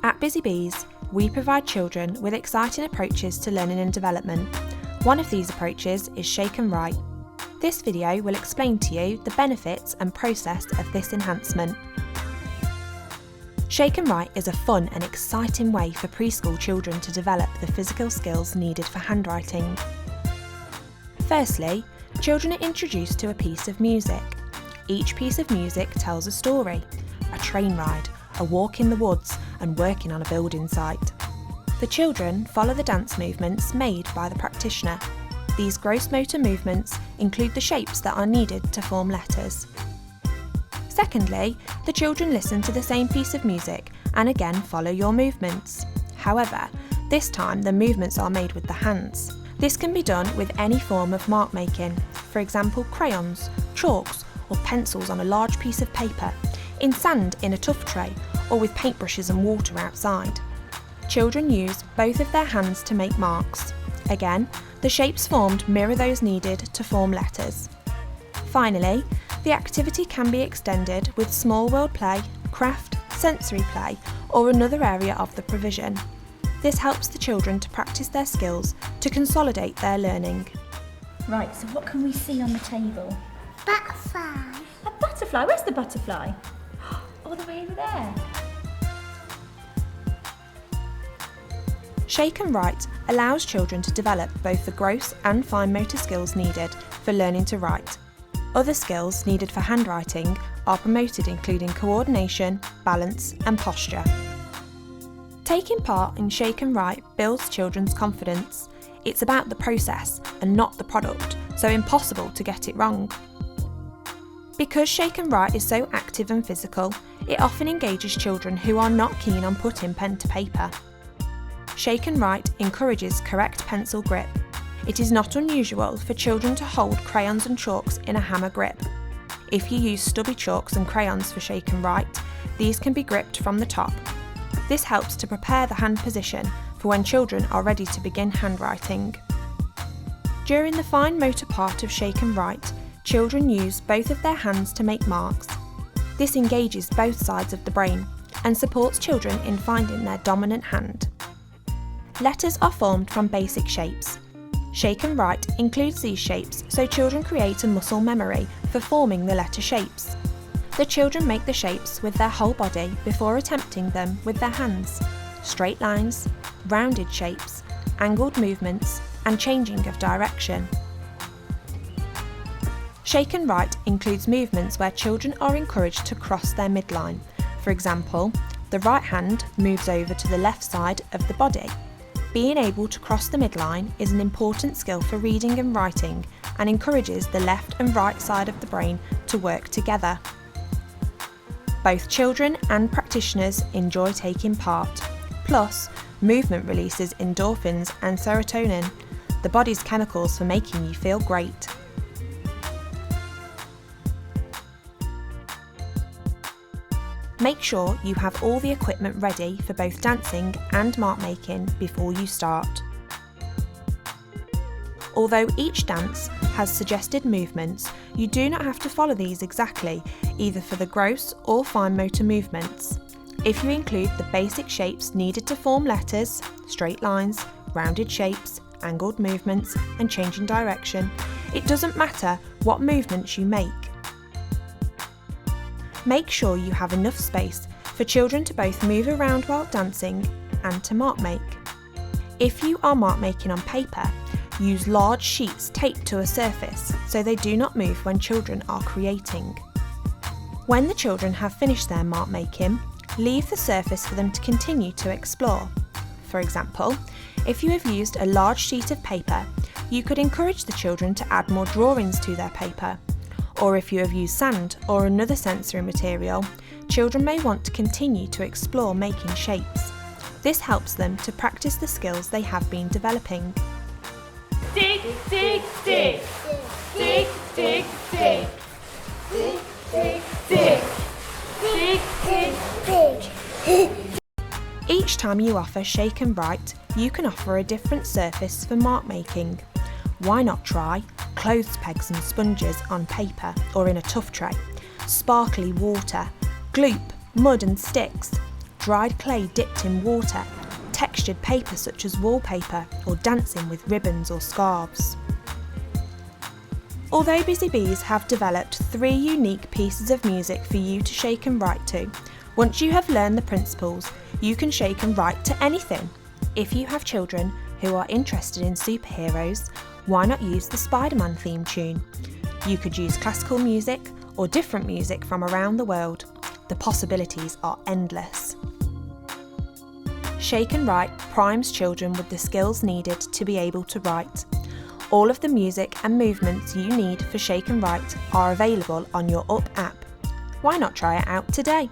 At Busy Bees, we provide children with exciting approaches to learning and development. One of these approaches is Shake and Write. This video will explain to you the benefits and process of this enhancement. Shake and Write is a fun and exciting way for preschool children to develop the physical skills needed for handwriting. Firstly, children are introduced to a piece of music. Each piece of music tells a story: a train ride, a walk in the woods, and working on a building site. The children follow the dance movements made by the practitioner. These gross motor movements include the shapes that are needed to form letters. Secondly, the children listen to the same piece of music and again follow your movements. However, this time the movements are made with the hands. This can be done with any form of mark making, for example crayons, chalks, or pencils on a large piece of paper, in sand in a tuff tray, or with paintbrushes and water outside. Children use both of their hands to make marks. Again, the shapes formed mirror those needed to form letters. Finally, the activity can be extended with small world play, craft, sensory play, or another area of the provision. This helps the children to practice their skills to consolidate their learning. Right, so what can we see on the table? Butterfly. A butterfly? Where's the butterfly? All the way over there. Shake and Write allows children to develop both the gross and fine motor skills needed for learning to write. Other skills needed for handwriting are promoted, including coordination, balance, and posture. Taking part in Shake and Write builds children's confidence. It's about the process and not the product, so impossible to get it wrong. Because Shake and Write is so active and physical, it often engages children who are not keen on putting pen to paper. Shake and Write encourages correct pencil grip. It is not unusual for children to hold crayons and chalks in a hammer grip. If you use stubby chalks and crayons for Shake and Write, these can be gripped from the top. This helps to prepare the hand position for when children are ready to begin handwriting. During the fine motor part of Shake and Write, children use both of their hands to make marks. This engages both sides of the brain and supports children in finding their dominant hand. Letters are formed from basic shapes. Shake and Write includes these shapes so children create a muscle memory for forming the letter shapes. The children make the shapes with their whole body before attempting them with their hands. Straight lines, rounded shapes, angled movements, and changing of direction. Shake and Write includes movements where children are encouraged to cross their midline. For example, the right hand moves over to the left side of the body. Being able to cross the midline is an important skill for reading and writing and encourages the left and right side of the brain to work together. Both children and practitioners enjoy taking part. Plus, movement releases endorphins and serotonin, the body's chemicals for making you feel great. Make sure you have all the equipment ready for both dancing and mark making before you start. Although each dance has suggested movements, you do not have to follow these exactly, either for the gross or fine motor movements. If you include the basic shapes needed to form letters, straight lines, rounded shapes, angled movements, and changing direction, it doesn't matter what movements you make. Make sure you have enough space for children to both move around while dancing and to mark make. If you are mark making on paper, use large sheets taped to a surface so they do not move when children are creating. When the children have finished their mark making, leave the surface for them to continue to explore. For example, if you have used a large sheet of paper, you could encourage the children to add more drawings to their paper. Or if you have used sand or another sensory material, children may want to continue to explore making shapes. This helps them to practice the skills they have been developing. Dig, dig, dig. Dig, dig, dig. Dig, dig, dig. Dig, dig, dig. Each time you offer Shake and Write, you can offer a different surface for mark making. Why not try clothes pegs and sponges on paper or in a tuff tray, sparkly water, gloop, mud and sticks, dried clay dipped in water, textured paper such as wallpaper, or dancing with ribbons or scarves. Although Busy Bees have developed 3 unique pieces of music for you to shake and write to, once you have learned the principles, you can shake and write to anything. If you have children who are interested in superheroes, why not use the Spider-Man theme tune? You could use classical music or different music from around the world. The possibilities are endless. Shake and Write primes children with the skills needed to be able to write. All of the music and movements you need for Shake and Write are available on your Up app. Why not try it out today?